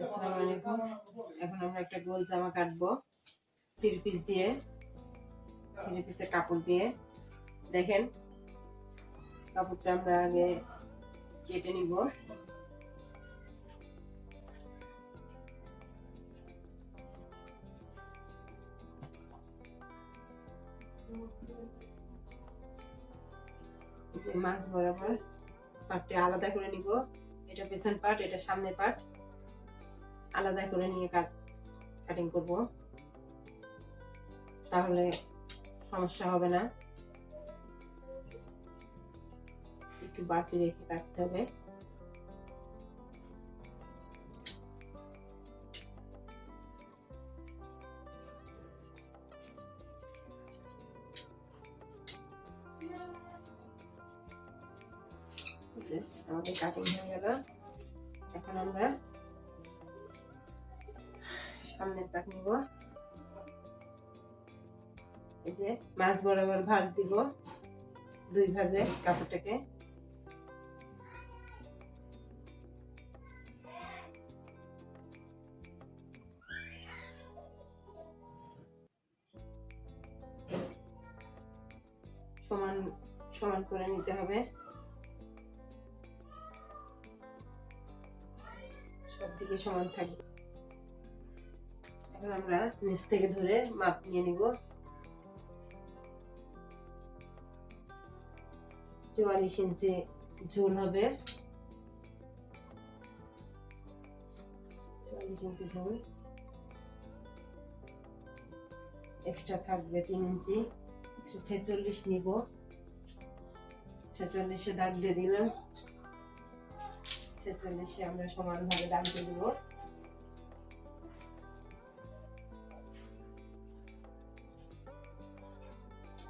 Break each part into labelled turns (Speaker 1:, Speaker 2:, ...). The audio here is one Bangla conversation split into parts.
Speaker 1: আসসালামু আলাইকুম। এখন আমরা একটা গোল জামা কাটবো 3 পিস দিয়ে, 3 পিসের কাপড় দিয়ে। দেখেন, কাপড়টা আমরা আগে কেটে নিব। মাছ বরাবর পার্টটা আলাদা করে নিব। এটা পেছন পার্ট, এটা সামনের পার্ট, আলাদা করে নিয়ে কাটিং করব, তাহলে সমস্যা হবে না। একটু বাড়তি রেখে কাটতে হবে। আমাদের কাটিং হয়ে গেল। এখন আমরা সামনের পাট নিব। এই যে মাছ বরাবর ভাঁজ দিব, 2 ভাঁজে কাপড়টাকে। সমান সমান করে নিতে হবে, সব দিকে সমান থাকবে। এখন আমরা নিচ থেকে ধরে মাপ নিয়ে নিব। 44 ইঞ্চি ঝোল হবে, 44 ইঞ্চি ঝোল। এক্সট্রা থাকবে 3 ইঞ্চি, 46 নিব। 46-এ দাগ দিয়ে দিলাম। 46-এ আমরা সমানভাবে দাগ দিয়ে দিব।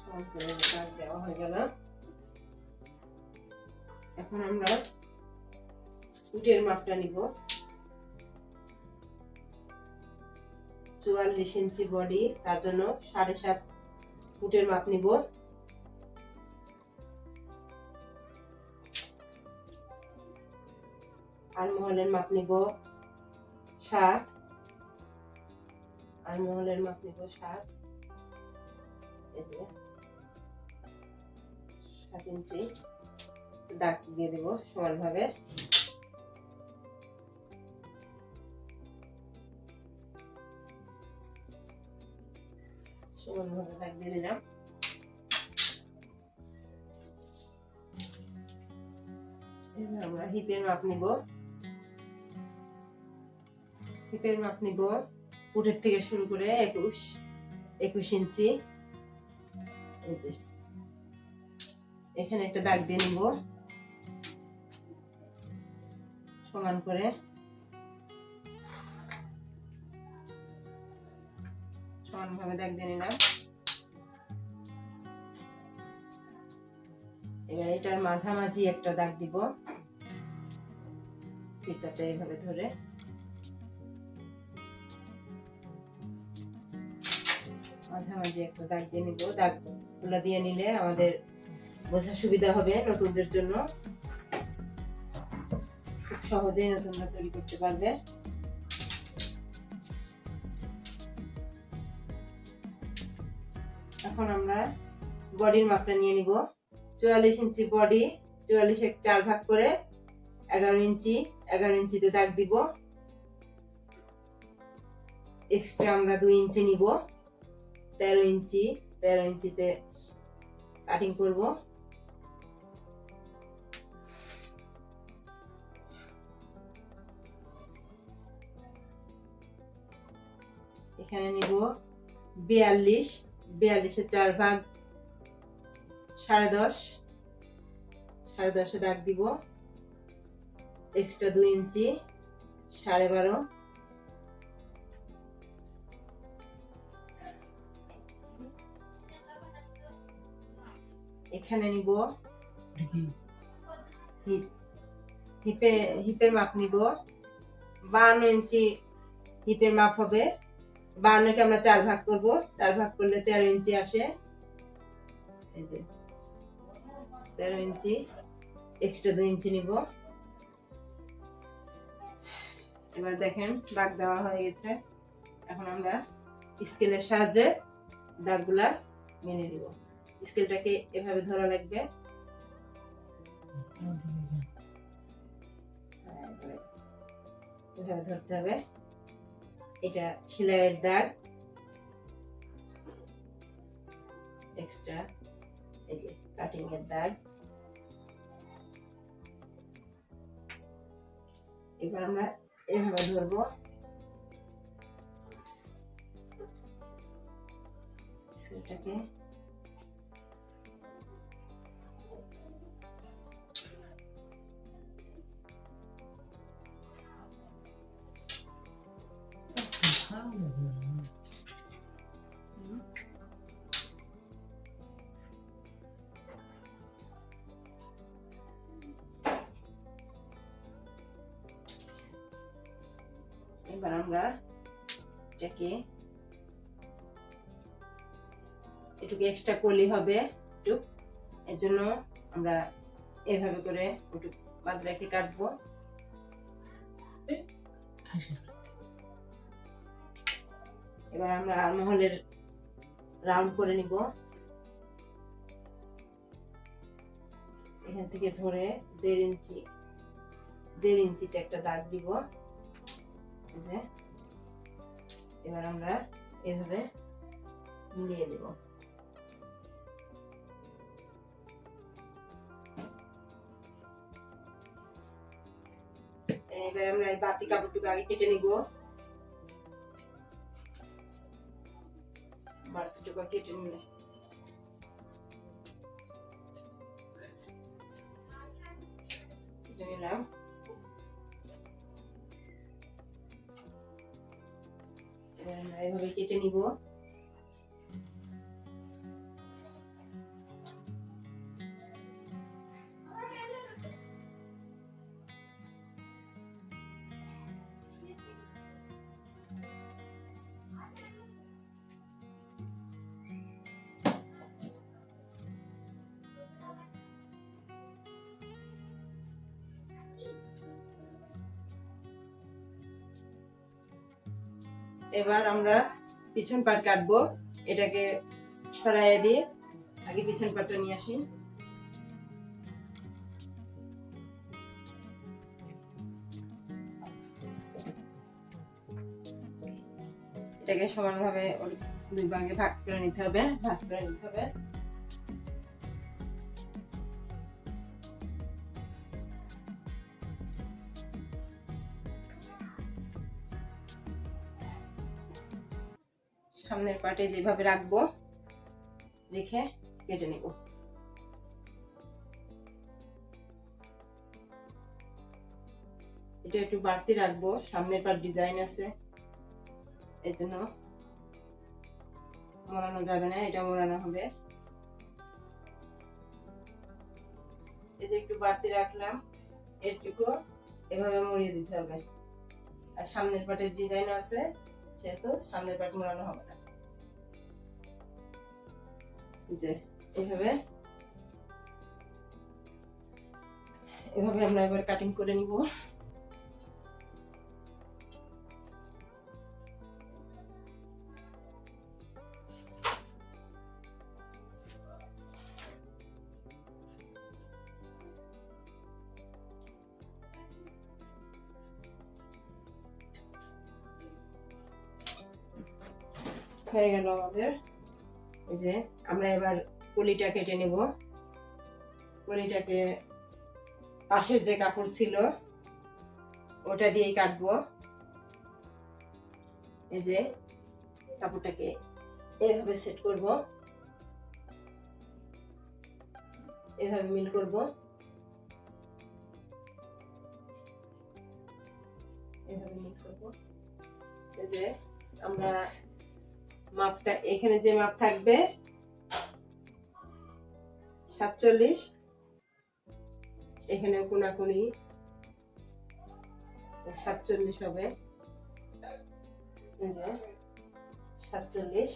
Speaker 1: সমান করে দাগ দেওয়া হয়ে গেল। এখন আমরা উটের মাপটা নিব। 44 ইঞ্চি বডি, তার জন্য 7.5 ফুটের মাপ নিব। আর মহলের মাপ নিব 7। আর মহলের মাপ নিব 7। এই যে 7 ইঞ্চি দাগ দিয়ে দেব সমানভাবে। সমানভাবে দাগ দিয়ে দিলাম। এবার আমরা হিপের মাপ নিব। হিপের মাপ নিব উটের থেকে শুরু করে 21 ইঞ্চি। এই যে এখানে একটা দাগ দিয়ে নিব সমান করে। সমানভাবে দাগ দিয়ে নিলাম। এবার এটার মাঝামাঝি একটা দাগ দিব, ফিতাটা এইভাবে ধরে। মাঝামাঝি একটা দাগ দিয়ে নিব। দাগগুলো দিয়ে নিলে আমাদের বোঝা সুবিধা হবে নতুনদের জন্য। খুব সহজেই নতুনরা তৈরি করতে পারবে। এখন আমরা বডির মাপটা নিয়ে নিব। 44 ইঞ্চি বডি, 44-এ 4 ভাগ করে 11 ইঞ্চি, 11 ইঞ্চিতে দাগ দিব। এক্সট্রা আমরা 2 ইঞ্চি নিব, 13 ইঞ্চি। 13 ইঞ্চিতে কাটিং করব। এখানে নিব 42, 42-এ 4 ভাগ 10.5, 10.5-এ দাগ দিব। এক্সট্রা 2 ইঞ্চি, 12.5। এখানে নিব হিপের মাপ নিব। 52 ইঞ্চি হিপের মাপ হবে। 52-কে আমরা 4 ভাগ করব। 4 ভাগ করলে 13 ইঞ্চি আসে। এই যে 13 ইঞ্চি, এক্সট্রা 2 ইঞ্চি নিব। এবার দেখেন দাগ দেওয়া হয়ে গেছে। এখন আমরা স্কেলের সাহায্যে দাগগুলা মেনে নিব। স্কেলটাকে এভাবে ধরা লাগবে, এভাবে ধরতে হবে। এটা সেলাইয়ের দাগ, এক্সট্রা এই যে কাটিং এর দাগ। এবার আমরা এভাবে ধরবো, সেটাকে এবার আমরা এটাকে একটু এক্সট্রা করলেই হবে একটু, এর জন্য আমরা এভাবে করে একটু বাদ রেখে কাটবো। এবার আমরা আর্মহোলের রাউন্ড করে নিব। এখান থেকে ধরে 1.5 ইঞ্চিতে একটা দাগ দিব। যে এবার আমরা এভাবে মিলিয়ে দেব। এবার আমরা এই বাতি কাপড়টুকু আগে কেটে নিব। বাতিটুকু কেটে নিলে কেটে নিলাম। এভাবে কেটে নিব। এবার আমরা পিছন পাট কাটবো। এটাকে সরাইয়ে দিয়ে আগে পিছন পাটটা নিয়ে আসি। এটাকে সমানভাবে 2 ভাগে ভাগ করে নিতে হবে, ভাঁজ করে নিতে হবে। সামনের পাটে যেভাবে রাখবো, রেখে কেটে নেব। এটা একটু বাড়তি রাখবো, সামনের পাট ডিজাইন আছে, এই জন্য মোড়ানো যাবে না, এটা মোড়ানো হবে। এই যে একটু বাড়তি রাখলাম, এটুকু এভাবে মুড়িয়ে দিতে হবে। আর সামনের পাটের ডিজাইন আছে, সেহেতু সামনের পাট মোড়ানো হবে না। যে এভাবে আমরা এবার কাটিং করে নিব। হয়ে গেল আমাদের। এই যে আমরা এবার কলিটা কেটে নেব। কলিটাকে পাশের যে কাপড় ছিল ওটা দিয়েই কাটবো। এই যে কাপড়টাকে এভাবে সেট করব, এভাবে মিল করব। এভাবে মিল করব। এই যে আমরা মাপটা, এখানে যে মাপ থাকবে 47, এখানে কোনাকুনি 47 হবে। এই যে 47।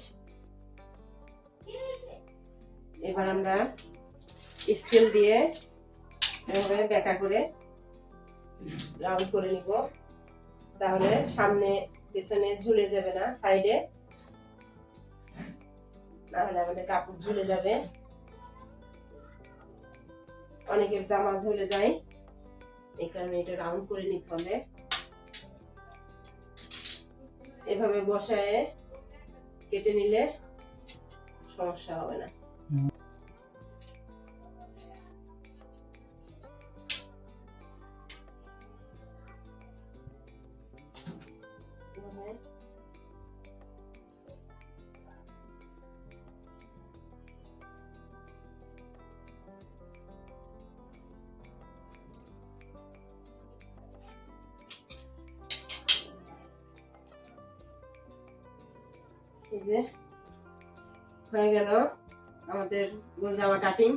Speaker 1: এবার আমরা স্কেল দিয়ে এভাবে বেঁকা করে রাউন্ড করে নিব। তাহলে সামনে পেছনে ঝুলে যাবে না, সাইডে, নাহলে আমাদের কাপড় ঝুলে যাবে। অনেকের জামা ঝুলে যায়, এই কারণে এটা রাউন্ড করে নিতে হবে। এভাবে বসায় কেটে নিলে সমস্যা হবে না। এই যে হয়ে গেল আমাদের গোল জামা কাটিং।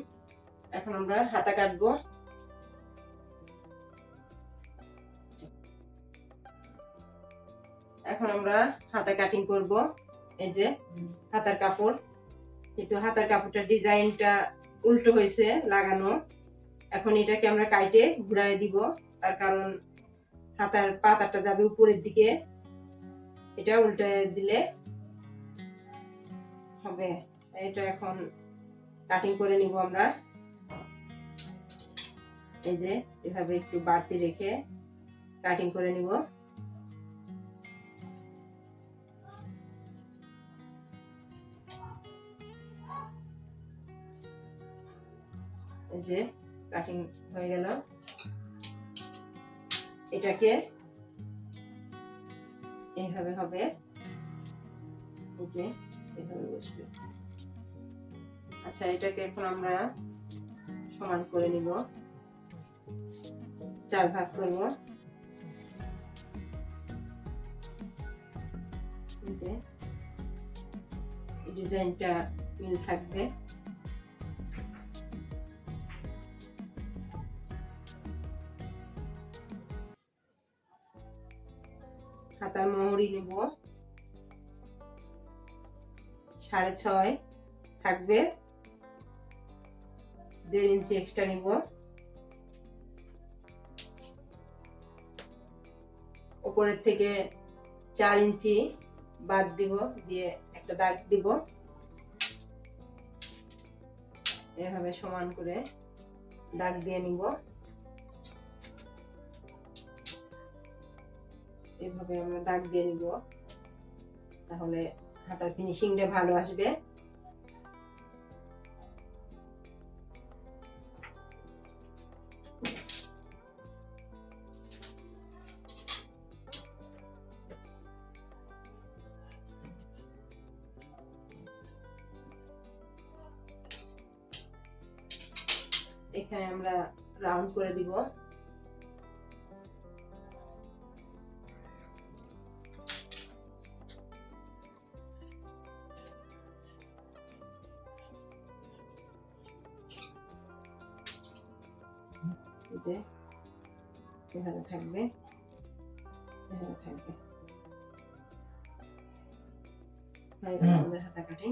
Speaker 1: এখন আমরা হাতা কাটবো। এখন আমরা হাতা কাটিং করব। এই যে হাতার কাপড়, কিন্তু হাতার কাপড়টার ডিজাইনটা উল্টো হয়েছে লাগানো। এখন এটাকে আমরা কাটে ঘুরাই দিব, তার কারণ হাতার পাতাটা যাবে উপরের দিকে, এটা উল্টে দিলে হবে। এটা এখন কাটিং করে নিব আমরা। এই যে এভাবে একটু বাড়তি রেখে কাটিং করে নিব। এই যে কাটিং হয়ে গেল। এটাকে এইভাবে হবে, এই যে এভাবে বসবে। আচ্ছা, এটাকে এখন আমরা সমান করে নিব, 4 ভাঁজ করব। এই যে ডিজাইনটা মিল থাকবে। হাতার মোহরি নেব 6.5 থাকবে, 1.5 ইঞ্চি এক্সট্রা নিব। উপরের থেকে 4 ইঞ্চি বাদ দিব, দিয়ে একটা দাগ দিব। এভাবে সমান করে দাগ দিয়ে নিব। এভাবে আমরা দাগ দিয়ে নিব, তাহলে হাতার ফিনিশিংটা ভালো আসবে। এখানে আমরা রাউন্ড করে দিব। যে এভাবে থাকবে, এভাবে থাকবে। আমাদের হাতা কাটিং।